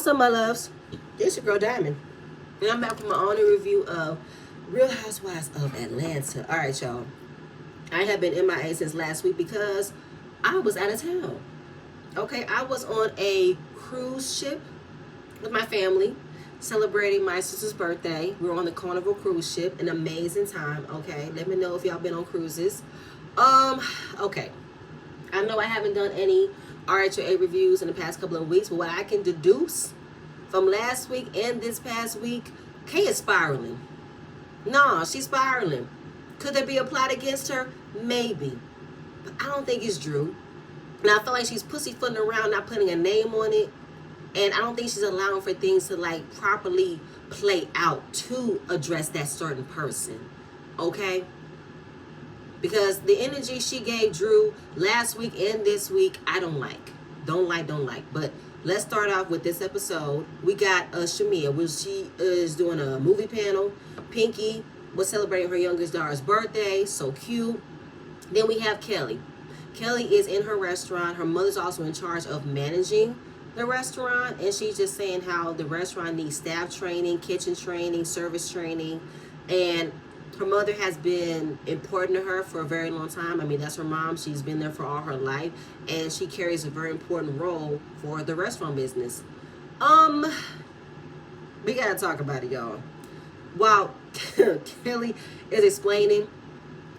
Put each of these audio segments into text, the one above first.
What's up, my loves? It's your girl Diamond, and I'm back with my honor review of Real Housewives of Atlanta. All right, y'all. I have been MIA since last week because I was out of town. Okay, I was on a cruise ship with my family celebrating my sister's birthday. We were on the Carnival cruise ship, an amazing time. Okay, let me know if y'all been on cruises. Okay, I know I haven't done any RHOA reviews in the past couple of weeks, but what I can deduce from last week and this past week, Kay is spiraling. Nah, she's spiraling. Could there be a plot against her? Maybe. But I don't think it's Drew. And I feel like she's pussyfooting around, not putting a name on it. And I don't think she's allowing for things to like properly play out to address that certain person. Okay? Because the energy she gave Drew last week and this week, I don't like. Don't like. But let's start off with this episode. We got Shamia, which she is doing a movie panel. Pinky was celebrating her youngest daughter's birthday. So cute. Then we have Kelly. Kelly is in her restaurant. Her mother's also in charge of managing the restaurant. And she's just saying how the restaurant needs staff training, kitchen training, service training. And her mother has been important to her for a very long time. I mean, that's her mom. She's been there for all her life. And she carries a very important role for the restaurant business. We gotta talk about it, y'all. While Kelly is explaining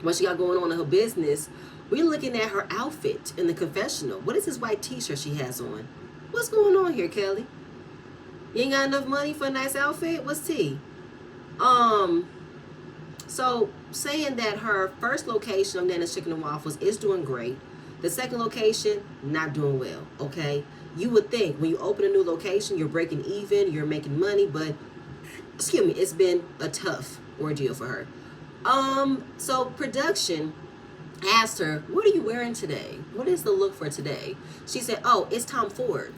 what she got going on in her business, we're looking at her outfit in the confessional. What is this white t-shirt she has on? What's going on here, Kelly? You ain't got enough money for a nice outfit? What's tea? So saying that her first location of Nana's Chicken and Waffles is doing great. The second location, not doing well, okay? You would think when you open a new location, you're breaking even, you're making money, but, excuse me, it's been a tough ordeal for her. So production asked her, what are you wearing today? What is the look for today? She said, oh, it's Tom Ford.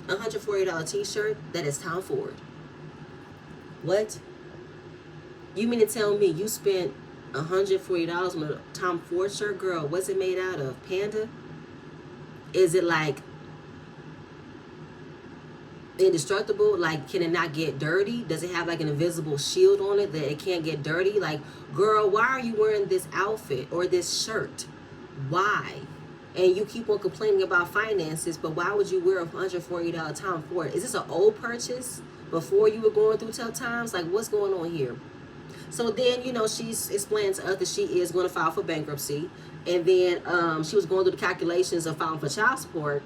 $140 t-shirt, that is Tom Ford. What? You mean to tell me you spent $140 on a Tom Ford shirt? Girl, what's it made out of? Panda? Is it like indestructible? Like, can it not get dirty? Does it have like an invisible shield on it that it can't get dirty? Like, girl, why are you wearing this outfit or this shirt? Why? And you keep on complaining about finances, but why would you wear a $140 Tom Ford? Is this an old purchase before you were going through tough times? Like, what's going on here? So then, you know, she's explaining to us that she is going to file for bankruptcy. And then she was going through the calculations of filing for child support.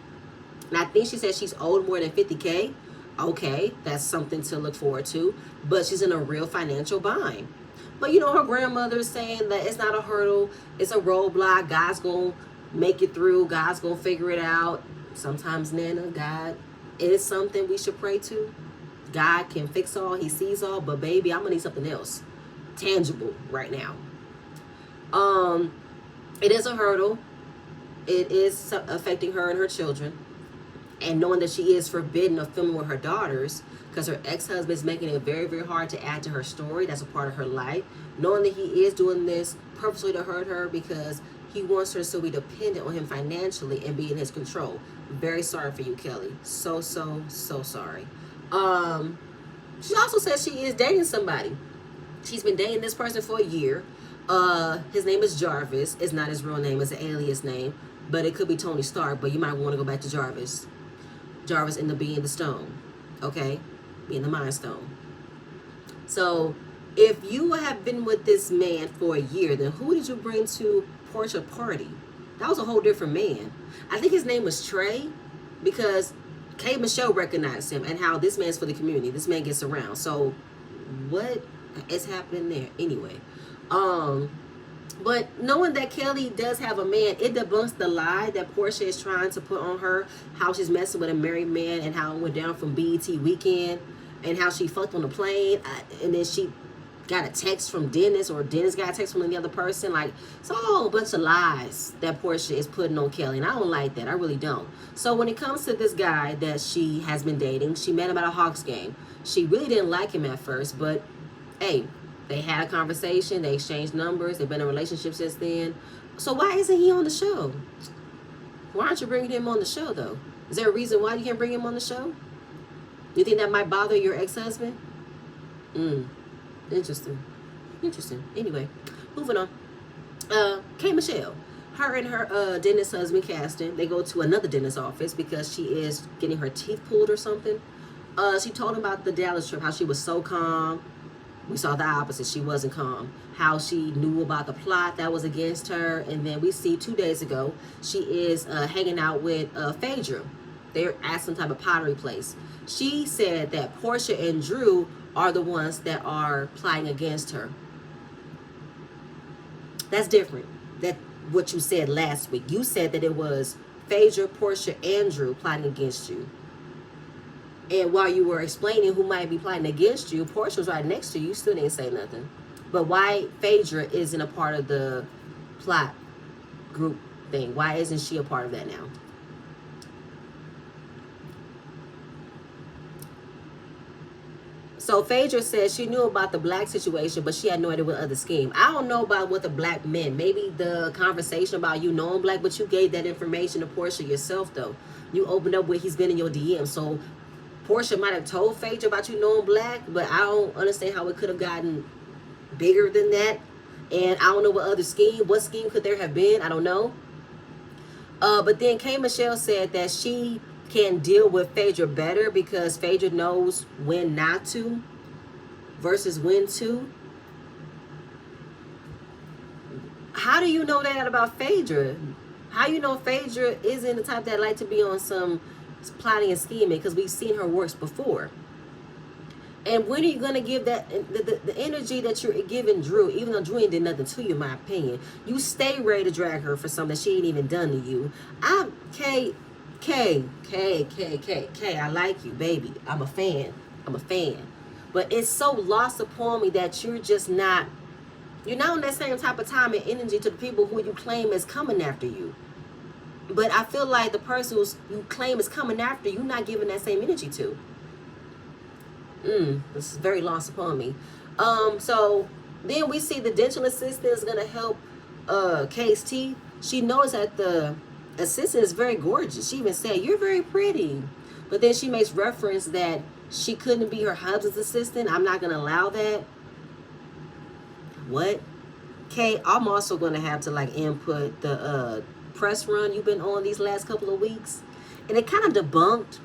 And I think she said she's owed more than $50K. Okay, that's something to look forward to. But she's in a real financial bind. But, you know, her grandmother's saying that it's not a hurdle. It's a roadblock. God's going to make it through. God's going to figure it out. Sometimes, Nana, God is something we should pray to. God can fix all. He sees all. But, baby, I'm going to need something else. Tangible right now. It is a hurdle. It is affecting her and her children. And knowing that she is forbidden of filming with her daughters because her ex-husband is making it very, very hard to add to her story. That's a part of her life. Knowing that he is doing this purposely to hurt her because he wants her to still be dependent on him financially and be in his control. Very sorry for you, Kelly. So sorry. She also says she is dating somebody. She's been dating this person for a year. His name is Jarvis. It's not his real name. It's an alias name. But it could be Tony Stark. But you might want to go back to Jarvis. Jarvis ended up being the stone. Okay? Being the Mind Stone. So, if you have been with this man for a year, then who did you bring to Porsha party? That was a whole different man. I think his name was Trey. Because K. Michelle recognized him. And how this man's for the community. This man gets around. So, what is happening there anyway? But knowing that Kelly does have a man, it debunks the lie that Porsha is trying to put on her, how she's messing with a married man and how it went down from BET weekend and how she fucked on the plane and then she got a text from Dennis or Dennis got a text from the other person. Like, it's all a bunch of lies that Porsha is putting on Kelly, and I don't like that. I really don't. So when it comes to this guy that she has been dating, she met him at a Hawks game. She really didn't like him at first, but hey, they had a conversation, they exchanged numbers, they've been in a relationship since then. So why isn't he on the show? Why aren't you bringing him on the show, though? Is there a reason why you can't bring him on the show? You think that might bother your ex-husband? Interesting. Interesting. Anyway, moving on. K. Michelle. Her and her dentist husband, Caston, they go to another dentist office because she is getting her teeth pulled or something. She told him about the Dallas trip, how she was so calm. We saw the opposite. She wasn't calm. How she knew about the plot that was against her. And then we see 2 days ago, she is hanging out with Phaedra. They're at some type of pottery place. She said that Porsha and Drew are the ones that are plotting against her. That's different. That what you said last week. You said that it was Phaedra, Porsha, and Drew plotting against you. And while you were explaining who might be plotting against you, Porsha was right next to you. You still didn't say nothing. But why Phaedra isn't a part of the plot group thing? Why isn't she a part of that now? So Phaedra says she knew about the black situation, but she had no idea what other scheme. I don't know about what the black men. Maybe the conversation about you knowing black, but you gave that information to Porsha yourself, though. You opened up where he's been in your DM. So Porsha might have told Phaedra about you knowing black, but I don't understand how it could have gotten bigger than that. And I don't know what other scheme. What scheme could there have been? I don't know. But then K. Michelle said that she can deal with Phaedra better because Phaedra knows when not to versus when to. How do you know that about Phaedra? How you know Phaedra isn't the type that like to be on some plotting and scheming? Because we've seen her works before. And when are you going to give that the energy that you're giving Drew, even though Drew ain't did nothing to you, in my opinion, you stay ready to drag her for something she ain't even done to you. K, I like you, baby. I'm a fan. But it's so lost upon me that you're just not, you're not on that same type of time and energy to the people who you claim is coming after you. But I feel like the person who you claim is coming after you, not giving that same energy to. This is very lost upon me. So then we see the dental assistant is going to help Kay's teeth. She knows that the assistant is very gorgeous. She even said, "You're very pretty." But then she makes reference that she couldn't be her husband's assistant. I'm not going to allow that. What? Kay, I'm also going to have to like input the press run you've been on these last couple of weeks. And it kind of debunked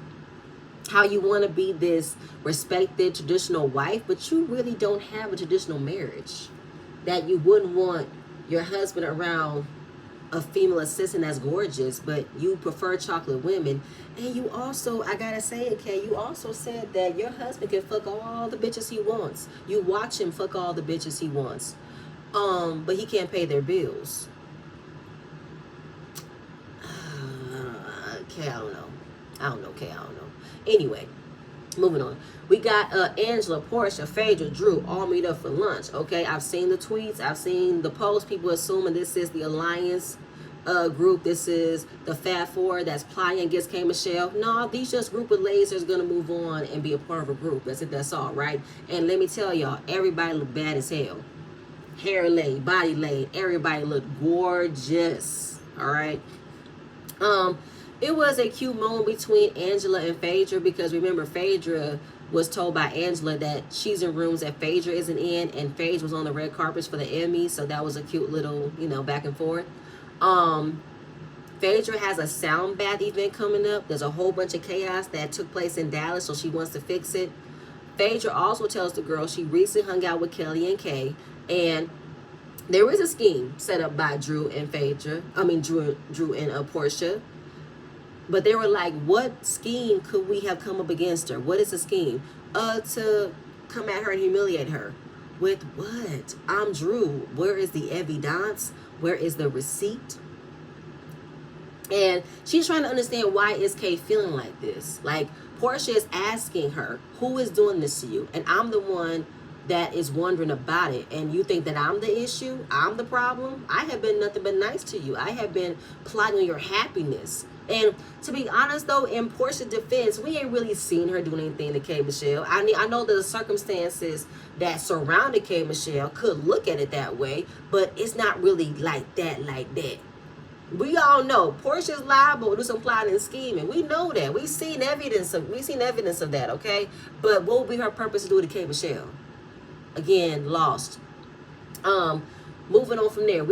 how you want to be this respected traditional wife, but you really don't have a traditional marriage. That you wouldn't want your husband around a female assistant that's gorgeous, but you prefer chocolate women. And you also, I gotta say it, Kay, you also said that your husband can fuck all the bitches he wants. You watch him fuck all the bitches he wants. But he can't pay their bills. Kay, I don't know, Kay, I don't know. Anyway, moving on. We got Angela, Porsha, Phaedra, Drew all meet up for lunch. Okay, I've seen the tweets. I've seen the posts. People assuming this is the alliance group. This is the Fat Four that's plotting against K. Michelle. No, these just group of ladies that's going to move on and be a part of a group. That's it. That's all, right? And let me tell y'all, everybody look bad as hell. Hair laid, body laid. Everybody look gorgeous. All right. It was a cute moment between Angela and Phaedra because remember Phaedra was told by Angela that she's in rooms that Phaedra isn't in, and Phaedra was on the red carpets for the Emmys, so that was a cute little, back and forth. Phaedra has a sound bath event coming up. There's a whole bunch of chaos that took place in Dallas, so she wants to fix it. Phaedra also tells the girl she recently hung out with Kelly and Kay, and there is a scheme set up by Drew and Drew and Porsha. But they were like, what scheme could we have come up against her? What is the scheme? To come at her and humiliate her. With what? I'm Drew. Where is the evidence? Where is the receipt? And she's trying to understand why is Kay feeling like this. Like, Porsha is asking her, who is doing this to you? And I'm the one that is wondering about it. And you think that I'm the issue? I'm the problem? I have been nothing but nice to you. I have been plotting on your happiness. And to be honest, though, in Porsha's defense, we ain't really seen her doing anything to K. Michelle. I know the circumstances that surrounded K. Michelle could look at it that way, but it's not really like that. We all know Portia's liable to do some plotting and scheming. We know that. We've seen evidence of that, okay? But what would be her purpose to do to K Michelle? Again, lost. Um, Moving on from there.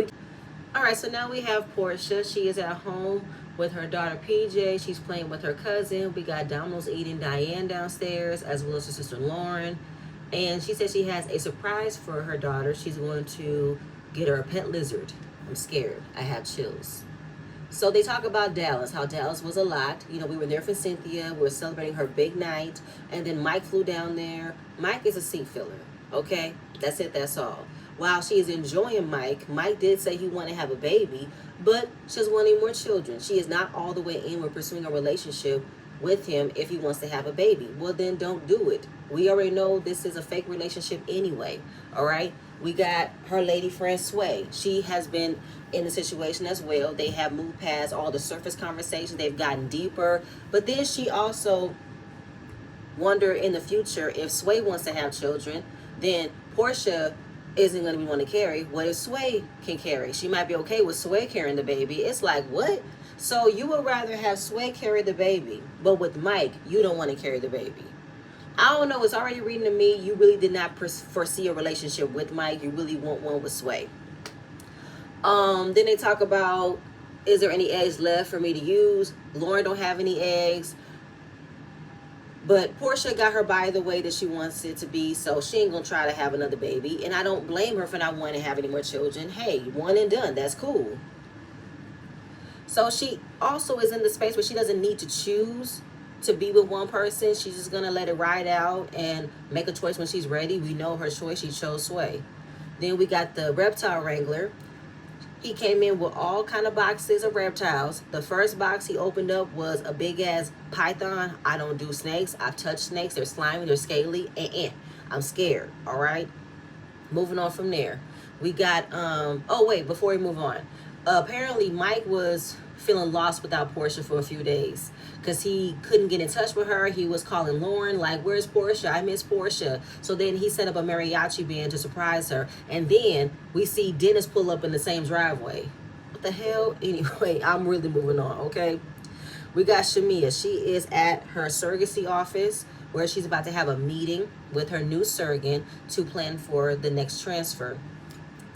All right, so now we have Porsha. She is at home with her daughter PJ. She's playing with her cousin. We got Domino's eating Diane downstairs, as well as her sister Lauren. And she says she has a surprise for her daughter. She's going to get her a pet lizard. I'm scared. I have chills. So they talk about Dallas, how Dallas was a lot. You know, we were there for Cynthia. We were celebrating her big night. And then Mike flew down there. Mike is a seat filler, okay? That's it, that's all. While she is enjoying Mike, Mike did say he wanted to have a baby, but she's wanting more children. She is not all the way in with pursuing a relationship with him if he wants to have a baby. Well, then don't do it. We already know this is a fake relationship anyway, all right? We got her lady friend Sway. She has been in the situation as well. They have moved past all the surface conversations. They've gotten deeper. But then she also wonder in the future, if Sway wants to have children, then Porsha isn't going to be one to carry. What if Sway can carry? She might be okay with Sway carrying the baby. It's like, what? So you would rather have Sway carry the baby, but with Mike, you don't want to carry the baby. I don't know. It's already reading to me. You really did not foresee a relationship with Mike. You really want one with Sway. Then they talk about, is there any eggs left for me to use? Lauren don't have any eggs. But Porsha got her body the way that she wants it to be, so she ain't going to try to have another baby. And I don't blame her for not wanting to have any more children. Hey, one and done. That's cool. So she also is in the space where she doesn't need to choose to be with one person. She's just going to let it ride out and make a choice when she's ready. We know her choice. She chose Sway. Then we got the reptile wrangler. He came in with all kind of boxes of reptiles. The first box he opened up was a big ass python. I don't do snakes. I've touched snakes. They're slimy. They're scaly. I'm scared. All right. Moving on from there. We got, oh wait, before we move on. Apparently Mike was feeling lost without Porsha for a few days because he couldn't get in touch with her. He was calling Lauren like, where's Porsha? I miss Porsha. So then he set up a mariachi band to surprise her. And then we see Dennis pull up in the same driveway. What the hell? Anyway, I'm really moving on, okay? We got Shamia. She is at her surrogacy office where she's about to have a meeting with her new surrogate to plan for the next transfer.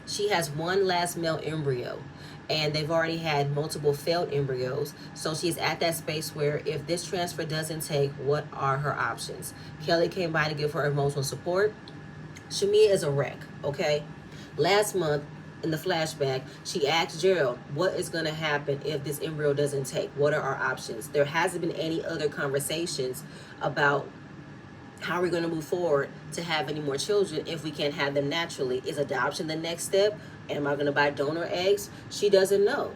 She has one last male embryo, and they've already had multiple failed embryos. So she's at that space where if this transfer doesn't take, what are her options? Kelly came by to give her emotional support. Shamia is a wreck, okay? Last month, in the flashback, she asked Gerald, what is going to happen if this embryo doesn't take? What are our options? There hasn't been any other conversations about how are we going to move forward to have any more children if we can't have them naturally? Is adoption the next step? Am I going to buy donor eggs? She doesn't know.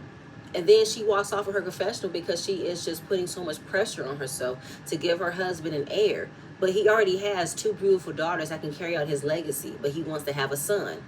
And then she walks off of her confessional because she is just putting so much pressure on herself to give her husband an heir. But he already has two beautiful daughters that can carry out his legacy, but he wants to have a son.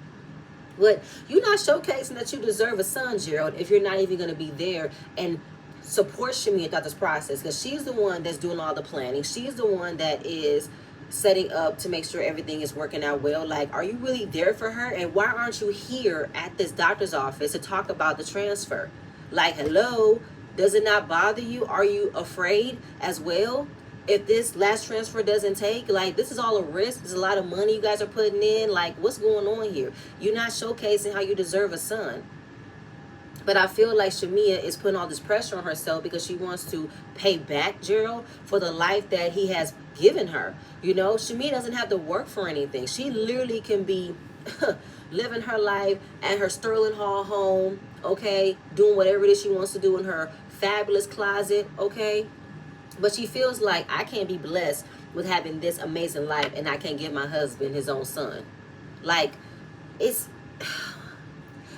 But you're not showcasing that you deserve a son, Gerald, if you're not even going to be there and support Shamia throughout this process, because she's the one that's doing all the planning. She's the one that is setting up to make sure everything is working out well. Like, are you really there for her? And why aren't you here at this doctor's office to talk about the transfer? Like, hello, does it not bother you? Are you afraid as well? If this last transfer doesn't take, like, this is all a risk. There's a lot of money you guys are putting in. Like, what's going on here? You're not showcasing how you deserve a son. But I feel like Shamia is putting all this pressure on herself because she wants to pay back Gerald for the life that he has given her. You know, Shamia doesn't have to work for anything. She literally can be living her life at her Sterling Hall home, okay, doing whatever it is she wants to do in her fabulous closet, okay? But she feels like, I can't be blessed with having this amazing life and I can't give my husband his own son. Like, it's...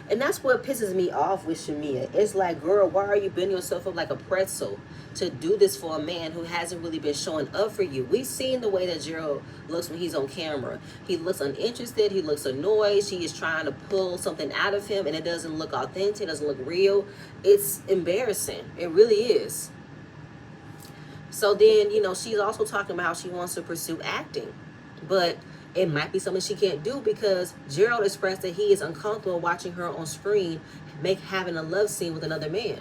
And that's what pisses me off with Shamia. It's like, girl, why are you bending yourself up like a pretzel to do this for a man who hasn't really been showing up for you? We've seen the way that Gerald looks when he's on camera. He looks uninterested. He looks annoyed. She is trying to pull something out of him, and it doesn't look authentic. It doesn't look real. It's embarrassing. It really is. So then, you know, she's also talking about how she wants to pursue acting. But it might be something she can't do because Gerald expressed that he is uncomfortable watching her on screen having a love scene with another man.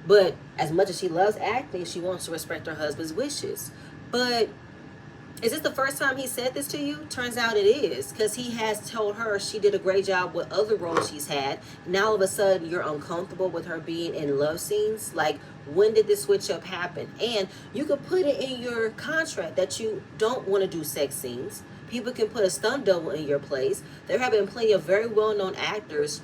But as much as she loves acting, she wants to respect her husband's wishes. But is this the first time he said this to you? Turns out it is, because he has told her she did a great job with other roles she's had. Now all of a sudden you're uncomfortable with her being in love scenes. Like, when did this switch up happen? And you could put it in your contract that you don't want to do sex scenes. People can put a stunt double in your place. There have been plenty of very well-known actors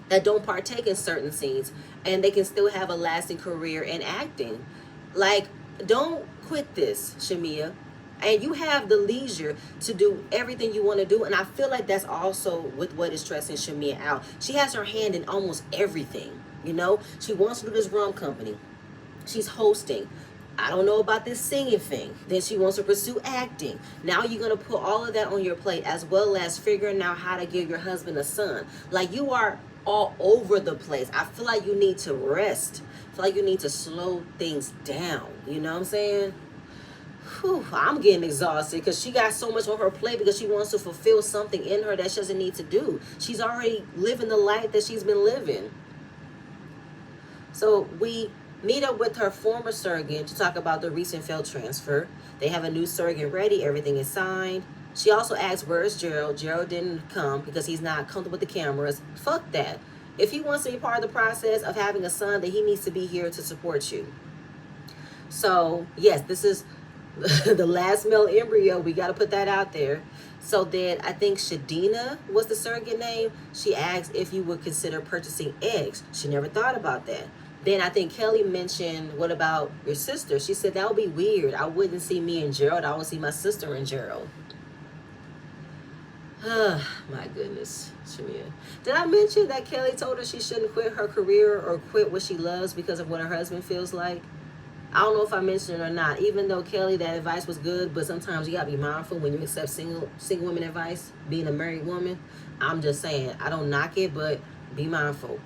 that don't partake in certain scenes, and they can still have a lasting career in acting. Like, don't quit this, Shamia. And you have the leisure to do everything you want to do. And I feel like that's also with what is stressing Shamia out. She has her hand in almost everything. You know, she wants to do this rum company. She's hosting. I don't know about this singing thing. Then she wants to pursue acting. Now you're going to put all of that on your plate, as well as figuring out how to give your husband a son. Like, you are all over the place. I feel like you need to rest. I feel like you need to slow things down. You know what I'm saying? Whew, I'm getting exhausted because she got so much on her plate because she wants to fulfill something in her that she doesn't need to do. She's already living the life that she's been living. So we meet up with her former surrogate to talk about the recent failed transfer. They have a new surrogate ready. Everything is signed. She also asks, where's Gerald? Gerald didn't come because he's not comfortable with the cameras. Fuck that. If he wants to be part of the process of having a son, then he needs to be here to support you. So, yes, this is the last male embryo. We got to put that out there. So then I think Shadina was the surrogate name. She asked if you would consider purchasing eggs. She never thought about that. Then I think Kelly mentioned, what about your sister? She said that would be weird. I wouldn't see me and Gerald. I would see my sister and Gerald. My goodness, Shamia. Did I mention that Kelly told her she shouldn't quit her career or quit what she loves because of what her husband feels like? I don't know if I mentioned it or not. Even though, Kelly, that advice was good, but sometimes you gotta be mindful when you accept single women advice, being a married woman. I'm just saying, I don't knock it, but be mindful.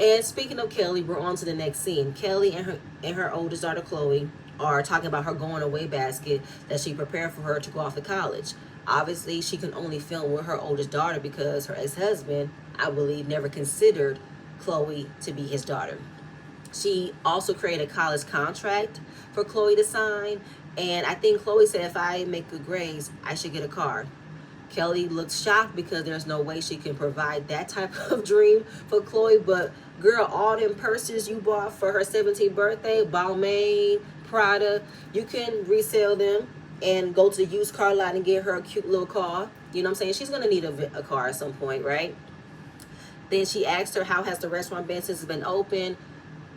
And speaking of Kelly, we're on to the next scene. Kelly and her oldest daughter, Chloe, are talking about her going away basket that she prepared for her to go off to college. Obviously, she can only film with her oldest daughter because her ex-husband, I believe, never considered Chloe to be his daughter. She also created a college contract for Chloe to sign. And I think Chloe said, if I make good grades, I should get a car. Kelly looks shocked because there's no way she can provide that type of dream for Chloe. But girl, all them purses you bought for her 17th birthday, Balmain, Prada, you can resell them and go to the used car lot and get her a cute little car. You know what I'm saying? She's going to need a car at some point, right? Then she asked her, how has the restaurant been since it's been open?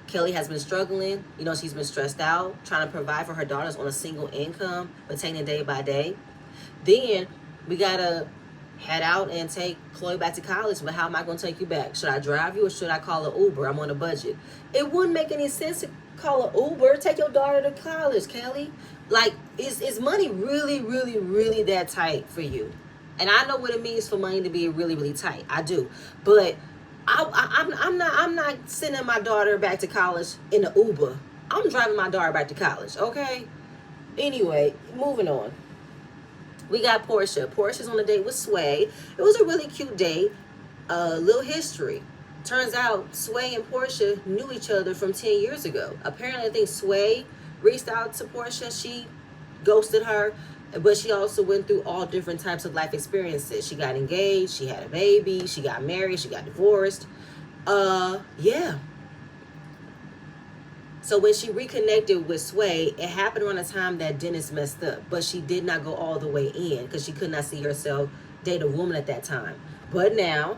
Kelly has been struggling. You know, she's been stressed out, trying to provide for her daughters on a single income, but taking it day by day. Then we got to head out and take Chloe back to college. But how am I going to take you back? Should I drive you or should I call an Uber? I'm on a budget. It wouldn't make any sense to call an Uber. Take your daughter to college, Kelly. Like, is money really, really, really that tight for you? And I know what it means for money to be really, really tight. I do. But I'm not sending my daughter back to college in the Uber. I'm driving my daughter back to college, okay? Anyway, moving on. We got Porsha. Porsha's on a date with Sway. It was a really cute date. Little history. Turns out Sway and Porsha knew each other from 10 years ago. Apparently, I think Sway reached out to Porsha. She ghosted her, but she also went through all different types of life experiences. She got engaged, she had a baby, she got married, she got divorced. Yeah. So when she reconnected with Sway, it happened around the time that Dennis messed up, but she did not go all the way in because she could not see herself date a woman at that time. But now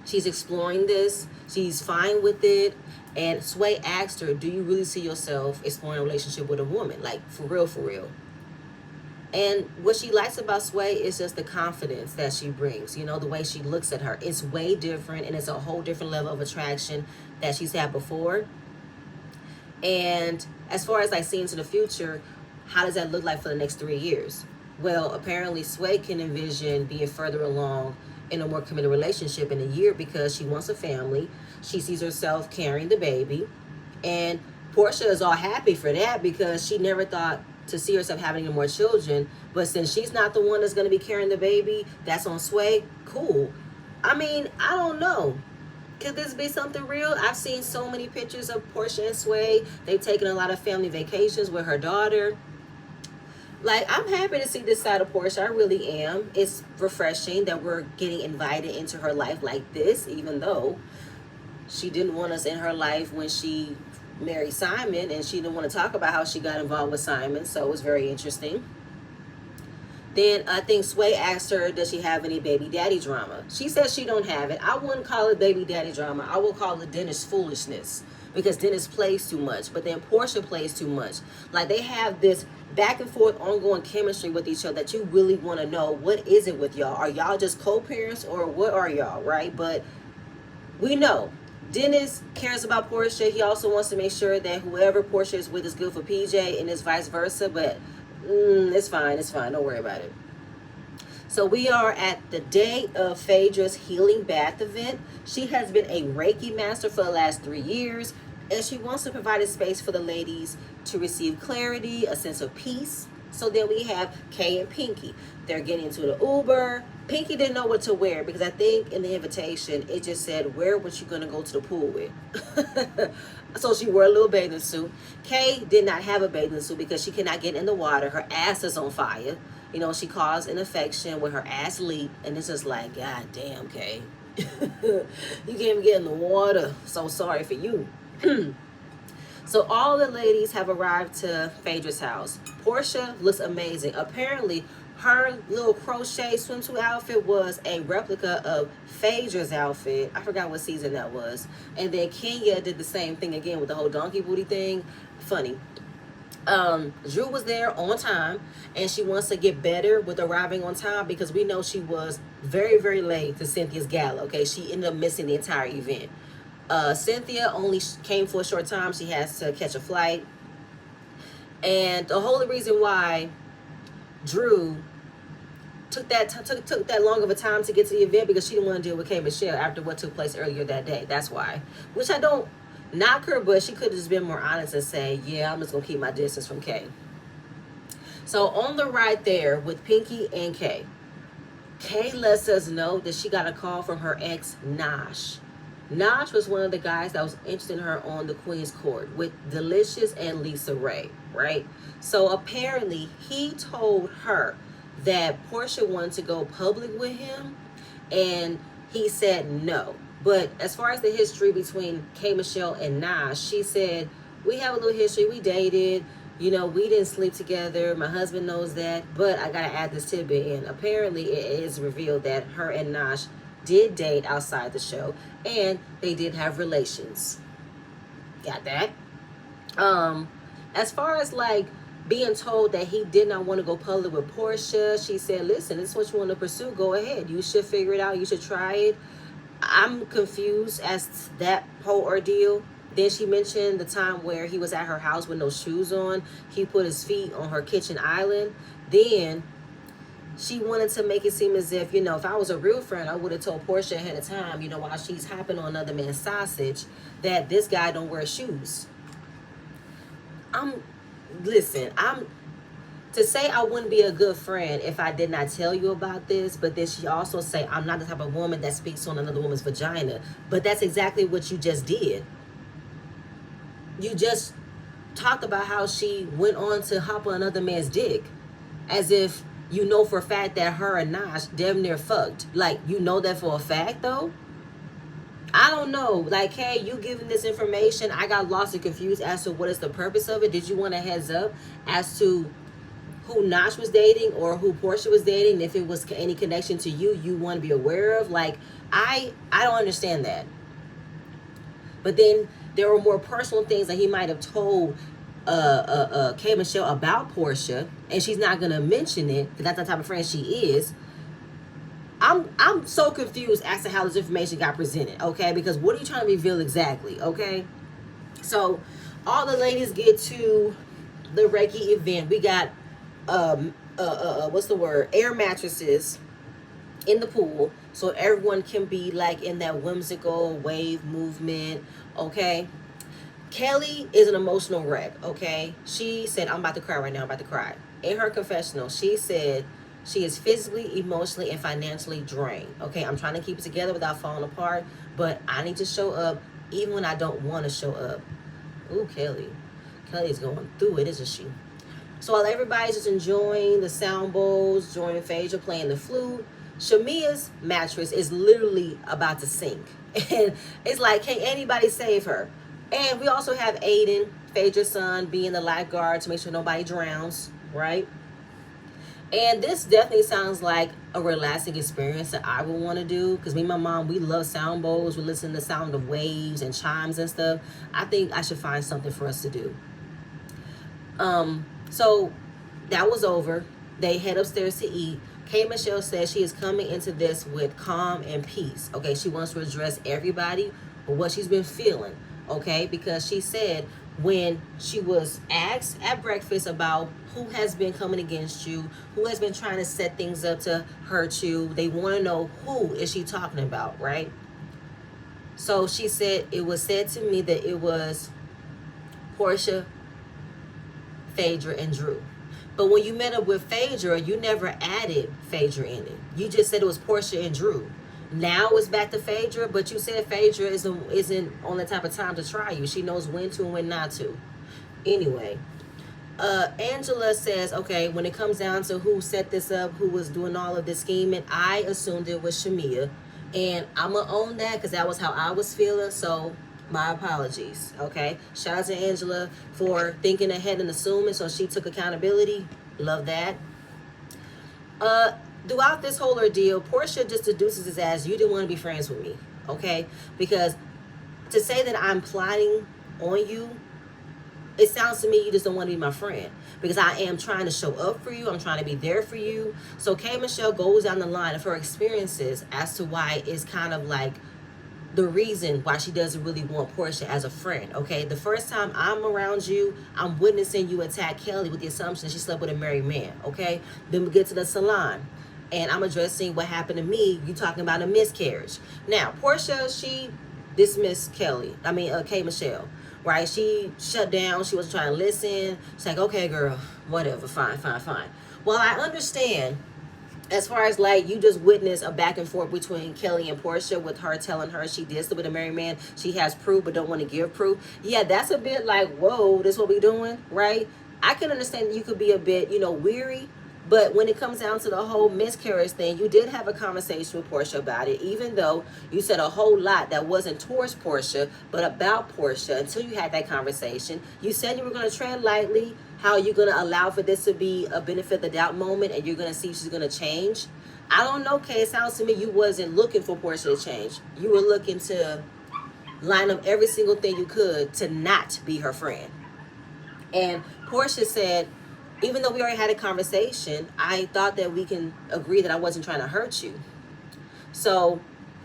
she's exploring this. She's fine with it. And Sway asked her, do you really see yourself exploring a relationship with a woman? Like, for real, for real. And what she likes about Sway is just the confidence that she brings. You know, the way she looks at her. It's way different, and it's a whole different level of attraction that she's had before. And as far as like seeing into the future, how does that look like for the next 3 years? Well, apparently Sway can envision being further along in a more committed relationship in a year because she wants a family. She sees herself carrying the baby. And Porsha is all happy for that because she never thought to see herself having any more children, But since she's not the one that's going to be carrying the baby, that's on Sway, cool. I mean, I don't know. Could this be something real? I've seen so many pictures of Porsha and Sway. They've taken a lot of family vacations with her daughter. Like, I'm happy to see this side of Porsha. I really am. It's refreshing that we're getting invited into her life like this, even though she didn't want us in her life when she married Simon, and she didn't want to talk about how she got involved with Simon. So it was very interesting. Then I think Sway asked her, does she have any baby daddy drama? She says she don't have it. I wouldn't call it baby daddy drama. I would call it Dennis foolishness, because Dennis plays too much, but then Porsha plays too much. Like, they have this back and forth ongoing chemistry with each other that you really want to know, what is it with y'all? Are y'all just co-parents, or what are y'all, right? But we know Dennis cares about Porsha. He also wants to make sure that whoever Porsha is with is good for PJ, and it's vice versa. But it's fine. It's fine. Don't worry about it. So we are at the day of Phaedra's healing bath event. She has been a Reiki master for the last 3 years, and she wants to provide a space for the ladies to receive clarity, a sense of peace. So then we have Kay and Pinky. They're getting into the Uber. Pinky didn't know what to wear, because I think in the invitation it just said, wear what you're going to go to the pool with. So she wore a little bathing suit. Kay did not have a bathing suit because she cannot get in the water. Her ass is on fire. You know, she caused an infection with her ass leak, and it's just like, God damn, Kay. You can't even get in the water. So sorry for you. So all the ladies have arrived to Phaedra's house. Porsha looks amazing. Apparently, her little crochet swimsuit outfit was a replica of Phaedra's outfit. I forgot what season that was. And then Kenya did the same thing again with the whole donkey booty thing. Funny. Drew was there on time, and she wants to get better with arriving on time, because we know she was very, very late to Cynthia's gala. Okay, she ended up missing the entire event. Cynthia only came for a short time. She has to catch a flight. And the whole reason why Drew took that long of a time to get to the event, because she didn't want to deal with K. Michelle after what took place earlier that day. That's why. Which I don't knock her, but she could have just been more honest and say, yeah, I'm just going to keep my distance from Kay. So on the ride there with Pinky and Kay, Kay lets us know that she got a call from her ex, Nosh. Nosh was one of the guys that was interested in her on the Queen's Court with Delicious and Lisa Ray, right? So apparently he told her that Porsha wanted to go public with him, and he said no. But as far as the history between K. Michelle and Nosh, she said, we have a little history. We dated. You know, we didn't sleep together. My husband knows that. But I got to add this tidbit in. Apparently, it is revealed that her and Nosh did date outside the show, and they did have relations. Got that? As far as like being told that he did not want to go public with Porsha, she said, listen, this is what you want to pursue. Go ahead. You should figure it out. You should try it. I'm confused as to that whole ordeal. Then she mentioned the time where he was at her house with no shoes on. He put his feet on her kitchen island. Then she wanted to make it seem as if, you know, if I was a real friend, I would have told Porsha ahead of time, you know, while she's hopping on another man's sausage, that this guy don't wear shoes. To say I wouldn't be a good friend if I did not tell you about this, but then she also say I'm not the type of woman that speaks on another woman's vagina. But that's exactly what you just did. You just talked about how she went on to hop on another man's dick, as if you know for a fact that her and Nosh damn near fucked. Like, you know that for a fact, though? I don't know. Like, hey, you giving this information, I got lost and confused as to what is the purpose of it. Did you want a heads up as to who Nosh was dating or who Porsha was dating? If it was any connection to you, you want to be aware of? Like, I don't understand that. But then there were more personal things that he might have told K. Michelle about Porsha, and she's not gonna mention it because that's the type of friend she is. I'm so confused as to how this information got presented, okay? Because what are you trying to reveal exactly, okay? So all the ladies get to the Reiki event. We got air mattresses in the pool, so everyone can be like in that whimsical wave movement, okay? Kelly is an emotional wreck, okay? She said, I'm about to cry right now, I'm about to cry. in her confessional, she said she is physically, emotionally, and financially drained. Okay, I'm trying to keep it together without falling apart, but I need to show up even when I don't want to show up. Ooh, Kelly. Kelly's going through it, isn't she? So while everybody's just enjoying the sound bowls, enjoying Phaedra playing the flute, Shamia's mattress is literally about to sink. And it's like, can anybody save her? And we also have Aiden, Phaedra's son, being the lifeguard to make sure nobody drowns, right? And this definitely sounds like a relaxing experience that I would want to do, because me and my mom, we love sound bowls. We listen to the sound of waves and chimes and stuff. I think I should find something for us to do. So that was over. They head upstairs to eat. K. Michelle says she is coming into this with calm and peace. Okay, she wants to address everybody with what she's been feeling. Okay, because she said when she was asked at breakfast about who has been coming against you, who has been trying to set things up to hurt you, they want to know who is she talking about, right? So she said it was said to me that it was Porsha, Phaedra, and Drew. But when you met up with Phaedra, you never added Phaedra in it. You just said it was Porsha and Drew. Now it's back to Phaedra, but you said Phaedra isn't on the type of time to try you. She knows when to and when not to. Anyway, Angela says, okay, when it comes down to who set this up, who was doing all of this scheming, I assumed it was Shamia. And I'm going to own that because that was how I was feeling. So my apologies, okay? Shout out to Angela for thinking ahead and assuming, so she took accountability. Love that. Throughout this whole ordeal, Porsha just deduces his ass, you didn't want to be friends with me, okay? Because to say that I'm plotting on you, it sounds to me you just don't want to be my friend, because I am trying to show up for you. I'm trying to be there for you. So K. Michelle goes down the line of her experiences as to why it's kind of like the reason why she doesn't really want Porsha as a friend, okay? The first time I'm around you, I'm witnessing you attack Kelly with the assumption she slept with a married man, okay? Then we get to the salon, and I'm addressing what happened to me. You talking about a miscarriage. Now, Porsha, she dismissed K. Michelle, right? She shut down. She wasn't trying to listen. She's like, okay, girl, whatever, fine. Well, I understand. As far as like you just witnessed a back and forth between Kelly and Porsha with her telling her she did sleep with a married man, she has proof but don't want to give proof. Yeah, that's a bit like, whoa, this is what we doing, right? I can understand you could be a bit, weary, but when it comes down to the whole miscarriage thing, you did have a conversation with Porsha about it, even though you said a whole lot that wasn't towards Porsha, but about Porsha until you had that conversation. You said you were going to tread lightly. How you're going to allow for this to be a benefit of the doubt moment, and you're going to see she's going to change. I don't know, Kay. It sounds to me you wasn't looking for Porsha to change. You were looking to line up every single thing you could to not be her friend. And Porsha said, even though we already had a conversation, I thought that we can agree that I wasn't trying to hurt you. So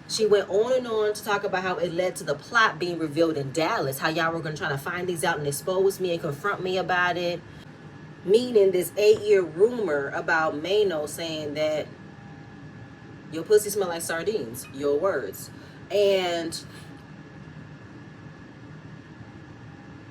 she went on and on to talk about how it led to the plot being revealed in Dallas, how y'all were going to try to find these out and expose me and confront me about it. Meaning this 8-year rumor about Mano saying that your pussy smell like sardines, your words. And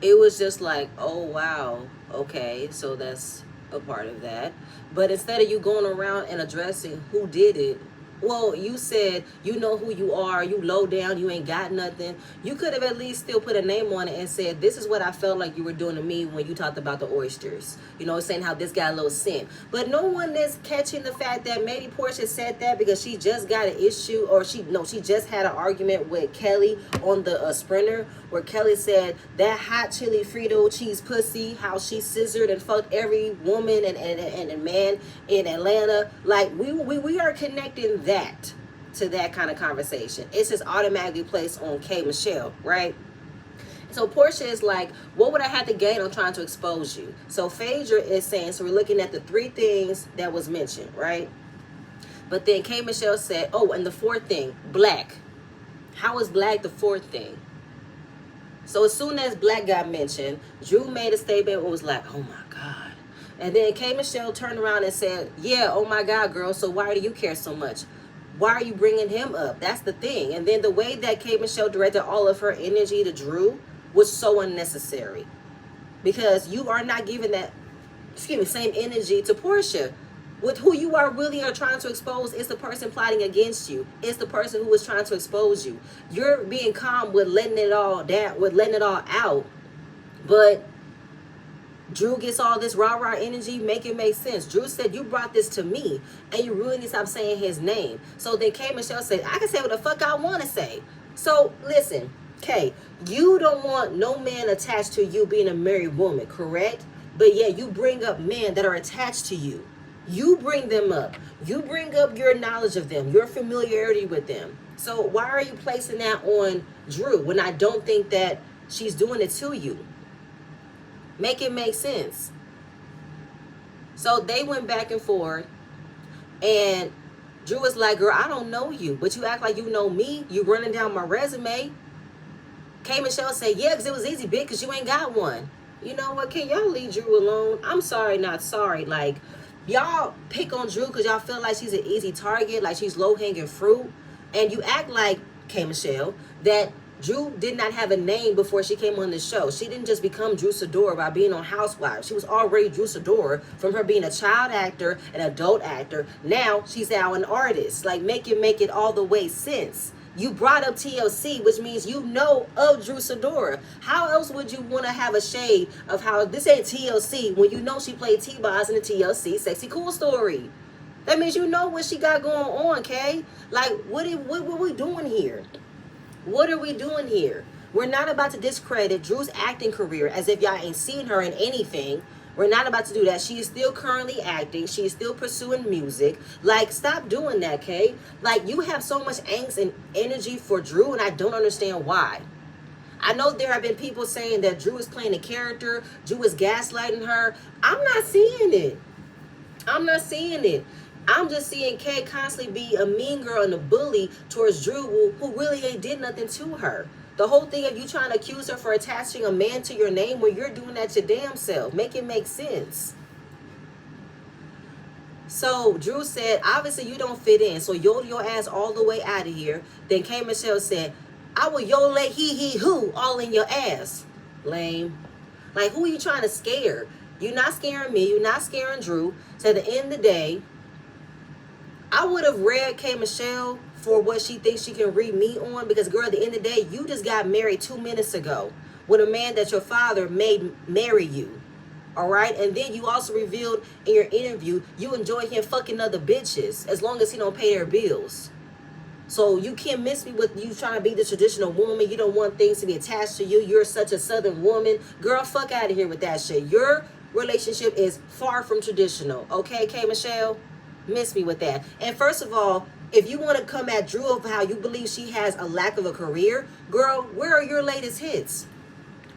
it was just like, oh, wow, okay, so that's a part of that. But instead of you going around and addressing who did it, well, you said you know who you are, you low down, you ain't got nothing. You could have at least still put a name on it and said, this is what I felt like you were doing to me when you talked about the oysters. Saying how this got a little scent. But no one is catching the fact that maybe Porsha said that because she just got an issue, or she just had an argument with Kelly on the Sprinter, where Kelly said that hot chili Frito cheese pussy, how she scissored and fucked every woman and man in Atlanta. Like, we are connecting that to that kind of conversation. It's just automatically placed on K. Michelle, right? So Porsha is like, what would I have to gain on trying to expose you? So Phaedra is saying, so we're looking at the 3 things that was mentioned, right? But then K. Michelle said, oh, and the 4th thing, black. How is black the 4th thing? So as soon as black got mentioned, Drew made a statement and was like, oh my God. And then K. Michelle turned around and said, yeah, oh my God, girl, so why do you care so much? Why are you bringing him up? That's the thing. And then the way that K. Michelle directed all of her energy to Drew was so unnecessary, because you are not giving that same energy to Porsha. With who you are really are trying to expose is the person plotting against you. It's the person who is trying to expose you. You're being calm with letting it all down, with letting it all out. But Drew gets all this rah-rah energy, make it make sense. Drew said, you brought this to me, and you really need to stop saying his name. So then Kay Michelle said, I can say what the fuck I want to say. So listen, Kay, you don't want no man attached to you being a married woman, correct? But yeah, you bring up men that are attached to you. You bring them up. You bring up your knowledge of them, your familiarity with them. So why are you placing that on Drew when I don't think that she's doing it to you? Make it make sense. So they went back and forth, and Drew was like, girl, I don't know you, but you act like you know me. You running down my resume. K. Michelle said, yeah, because it was easy, bitch, because you ain't got one. You know what? Can y'all leave Drew alone? I'm sorry, not sorry. Like, y'all pick on Drew because y'all feel like she's an easy target, like she's low-hanging fruit. And you act like, K. Michelle, that Drew did not have a name before she came on the show. She didn't just become Drew Sidora by being on Housewives. She was already Drew Sidora from her being a child actor, an adult actor. Now she's now an artist. Like, make it all the way sense. You brought up TLC, which means you know of Drew Sidora. How else would you want to have a shade of how this ain't TLC when you know she played T-Boz in the TLC Sexy Cool Story? That means you know what she got going on, Kay. Like, what are we doing here? What are we doing here? We're not about to discredit Drew's acting career as if y'all ain't seen her in anything. We're not about to do that. She is still currently acting. She is still pursuing music. Like, stop doing that, Kay. Like, you have so much angst and energy for Drew, and I don't understand why. I know there have been people saying that Drew is playing a character. Drew is gaslighting her. I'm not seeing it. I'm not seeing it. I'm just seeing Kay constantly be a mean girl and a bully towards Drew, who really ain't did nothing to her. The whole thing of you trying to accuse her for attaching a man to your name when you're doing that your damn self. Make it make sense. So Drew said, obviously you don't fit in, so yodel your ass all the way out of here. Then K. Michelle said, I will yodel he all in your ass. Lame. Like, who are you trying to scare? You're not scaring me. You're not scaring Drew. So at the end of the day, I would have read K. Michelle for what she thinks she can read me on, because, girl, at the end of the day, you just got married 2 minutes ago with a man that your father made marry you. All right? And then you also revealed in your interview you enjoy him fucking other bitches as long as he don't pay their bills. So you can't miss me with you trying to be the traditional woman. You don't want things to be attached to you. You're such a southern woman. Girl, fuck out of here with that shit. Your relationship is far from traditional. Okay, K. Michelle? Miss me with that. And first of all, if you want to come at Drew of how you believe she has a lack of a career, girl, where are your latest hits?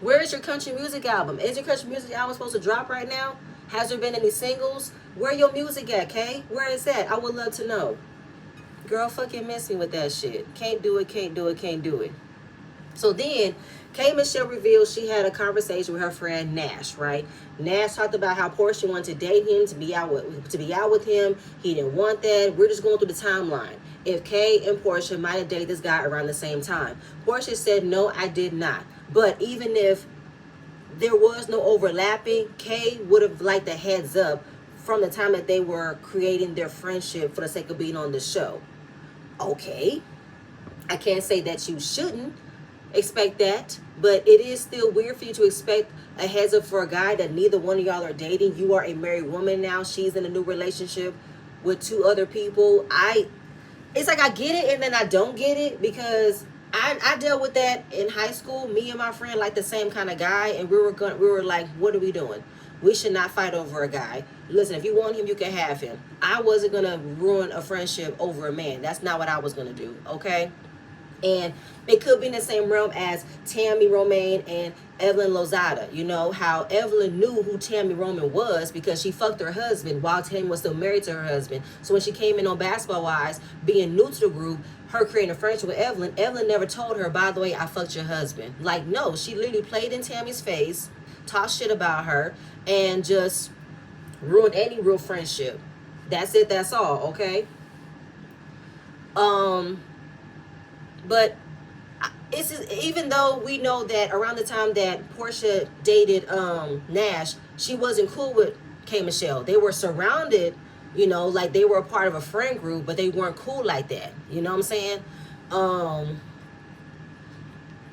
Where is your country music album? Is your country music album supposed to drop right now? Has there been any singles? Where your music at, Kay? Where is that? I would love to know. Girl, fucking miss me with that shit. Can't do it, can't do it, can't do it. So then, K. Michelle revealed she had a conversation with her friend Nash, right? Nash talked about how Porsha wanted to date him, to be out with him. He didn't want that. We're just going through the timeline. If Kay and Porsha might have dated this guy around the same time. Porsha said, no, I did not. But even if there was no overlapping, Kay would have liked a heads up from the time that they were creating their friendship for the sake of being on the show. Okay. I can't say that you shouldn't expect that, but it is still weird for you to expect a heads up for a guy that neither one of y'all are dating. You are a married woman now. She's in a new relationship with 2 other people. It's like I get it and then I don't get it, because I dealt with that in high school. Me and my friend like the same kind of guy, and we were like, what are we doing? We should not fight over a guy. Listen, if you want him, you can have him. I wasn't gonna ruin a friendship over a man. That's not what I was gonna do, okay? And it could be in the same realm as Tammy Romaine and Evelyn Lozada. You know, how Evelyn knew who Tammy Romaine was because she fucked her husband while Tammy was still married to her husband. So when she came in on Basketball Wives, being new to the group, her creating a friendship with Evelyn never told her, by the way, I fucked your husband. Like, no, she literally played in Tammy's face, talked shit about her, and just ruined any real friendship. That's it, that's all, okay? But it's just, even though we know that around the time that Porsha dated Nash, she wasn't cool with K Michelle. They were surrounded, you know, like they were a part of a friend group, but they weren't cool like that. You know what I'm saying?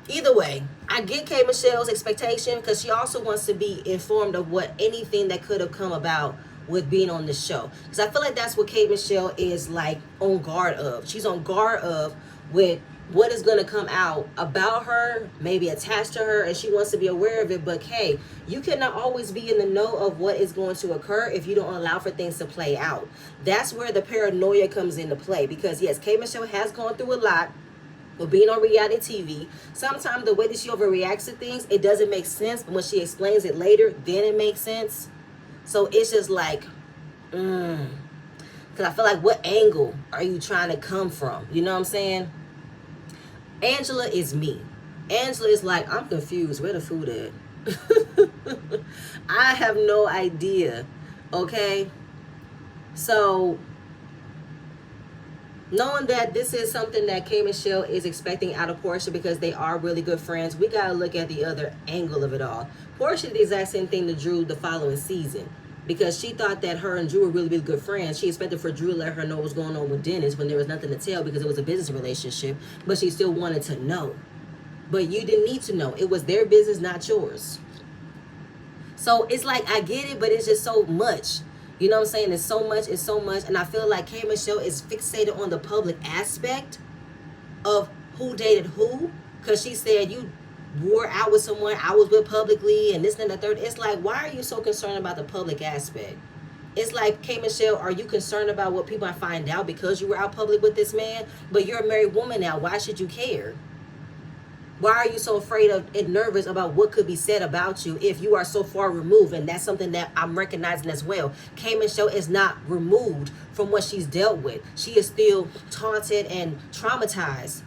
Either way, I get K Michelle's expectation because she also wants to be informed of what anything that could have come about with being on the show. Because I feel like that's what K Michelle is like on guard of. She's on guard of with what is going to come out about her, maybe attached to her, and she wants to be aware of it. But hey, you cannot always be in the know of what is going to occur if you don't allow for things to play out. That's where the paranoia comes into play. Because yes, K Michelle has gone through a lot with being on reality TV. Sometimes the way that she overreacts to things, it doesn't make sense. But when she explains it later, then it makes sense. So it's just like, because I feel like, what angle are you trying to come from? You know what I'm saying? Angela is me. Angela is like, I'm confused. Where the food at? I have no idea. Okay? So, knowing that this is something that K Michelle is expecting out of Porsha because they are really good friends, we got to look at the other angle of it all. Porsha did the exact same thing to Drew the following season because she thought that her and Drew were really good friends. She expected for Drew to let her know what was going on with Dennis when there was nothing to tell because it was a business relationship, but she still wanted to know. But you didn't need to know. It was their business, not yours. So it's like, I get it, but it's just so much. You know what I'm saying? It's so much. And I feel like K Michelle is fixated on the public aspect of who dated who. Because she said, you wore out with someone I was with publicly and this and the third. It's like, why are you so concerned about the public aspect? It's like, K Michelle, are you concerned about what people might find out because you were out public with this man? But you're a married woman now. Why should you care? Why are you so afraid of and nervous about what could be said about you if you are so far removed? And that's something that I'm recognizing as well. K Michelle is not removed from what she's dealt with. She is still taunted and traumatized.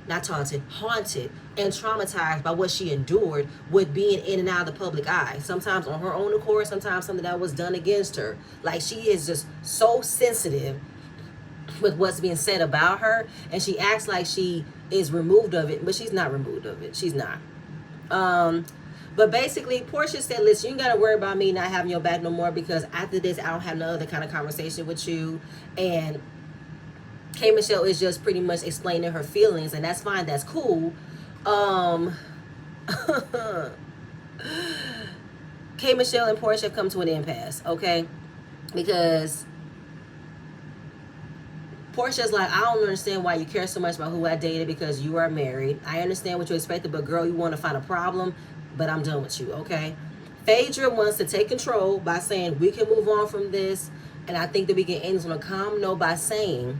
Not taunted, haunted and traumatized by what she endured with being in and out of the public eye. Sometimes on her own accord, sometimes something that was done against her. Like, she is just so sensitive with what's being said about her, and she acts like she is removed of it, but she's not removed of it. She's not. But basically, Porsha said, listen, you ain't got to worry about me not having your back no more because after this, I don't have no other kind of conversation with you. And K Michelle is just pretty much explaining her feelings, and that's fine. That's cool. K Michelle and Porsha have come to an impasse, okay? Because Porsha's like, I don't understand why you care so much about who I dated because you are married. I understand what you expected, but girl, you want to find a problem, but I'm done with you, okay? Phaedra wants to take control by saying we can move on from this, and I think that we can end this on a calm note by saying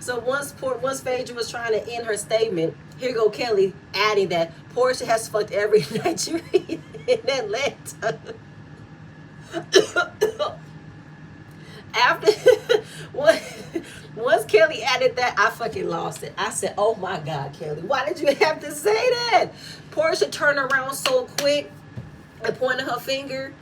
so once Phaedra was trying to end her statement, here go Kelly adding that Porsha has fucked every Nigerian in Atlanta. After once Kelly added that, I fucking lost it. I said, oh my God, Kelly, why did you have to say that? Porsha turned around so quick and pointed her finger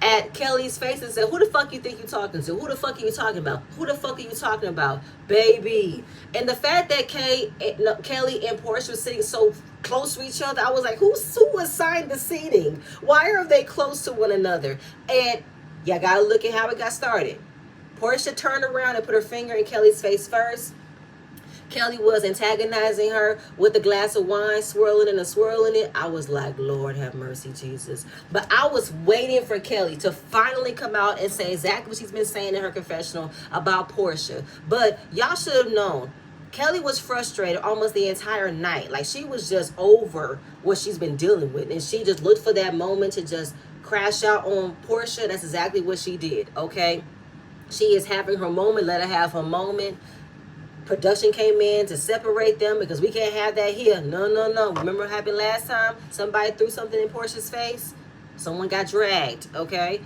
at Kelly's face and said, who the fuck you think you're talking to? Who the fuck are you talking about? Who the fuck are you talking about? Baby. And the fact that Kelly and Porsha were sitting so close to each other, I was like, who assigned the seating? Why are they close to one another? And you gotta look at how it got started. Porsha turned around and put her finger in Kelly's face first. Kelly was antagonizing her with a glass of wine, swirling it. I was like, Lord have mercy, Jesus. But I was waiting for Kelly to finally come out and say exactly what she's been saying in her confessional about Porsha. But y'all should have known. Kelly was frustrated almost the entire night. Like, she was just over what she's been dealing with. And she just looked for that moment to just crash out on Porsha. That's exactly what she did, okay? She is having her moment. Let her have her moment. Production came in to separate them because we can't have that here. No. Remember what happened last time? Somebody threw something in Porsha's face. Someone got dragged, okay?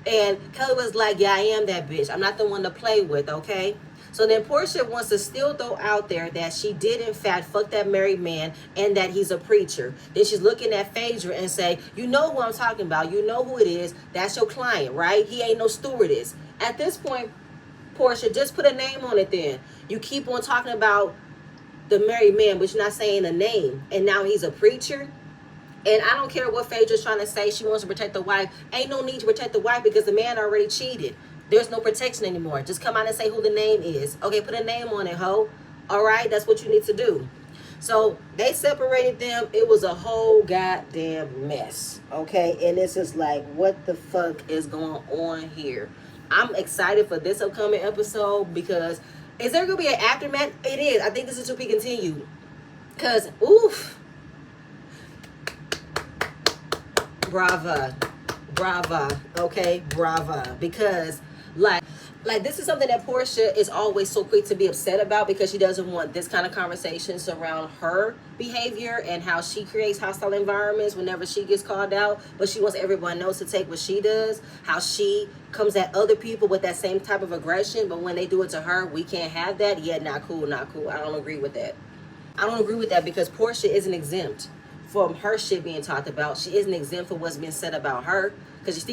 And Kelly was like, yeah, I am that bitch. I'm not the one to play with, okay? So then Porsha wants to still throw out there that she did, in fact, fuck that married man and that he's a preacher. Then she's looking at Phaedra and say, you know who I'm talking about. You know who it is. That's your client, right? He ain't no stewardess. At this point, Porsha, just put a name on it then. You keep on talking about the married man, but you're not saying a name. And now he's a preacher. And I don't care what Phaedra's trying to say. She wants to protect the wife. Ain't no need to protect the wife because the man already cheated. There's no protection anymore. Just come out and say who the name is. Okay, put a name on it, ho. All right, that's what you need to do. So they separated them. It was a whole goddamn mess. Okay, and it's just like, what the fuck is going on here? I'm excited for this upcoming episode because is there gonna be an aftermath? It is. I think this is to be continued. Cause oof. Brava, okay, brava, because like this is something that Porsha is always so quick to be upset about because she doesn't want this kind of conversations around her behavior and how she creates hostile environments whenever she gets called out, but she wants everyone else to take what she does, how she comes at other people with that same type of aggression, but when they do it to her, we can't have that. Yeah, not cool. I don't agree with that. Because Porsha isn't exempt from her shit being talked about. She isn't exempt from what's being said about her. Because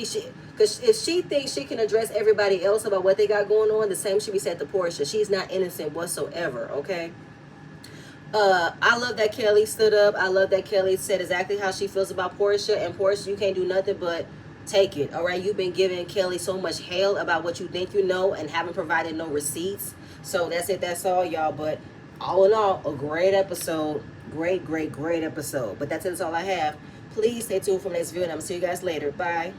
if she thinks she can address everybody else about what they got going on, the same should be said to Porsha. She's not innocent whatsoever, okay? I love that Kelly stood up. I love that Kelly said exactly how she feels about Porsha. And Porsha, you can't do nothing but take it, all right? You've been giving Kelly so much hell about what you think you know and haven't provided no receipts. So that's it. That's all, y'all. But all in all, a great episode. Great episode. But that's all I have. Please stay tuned for the next video, and I'm going to see you guys later. Bye.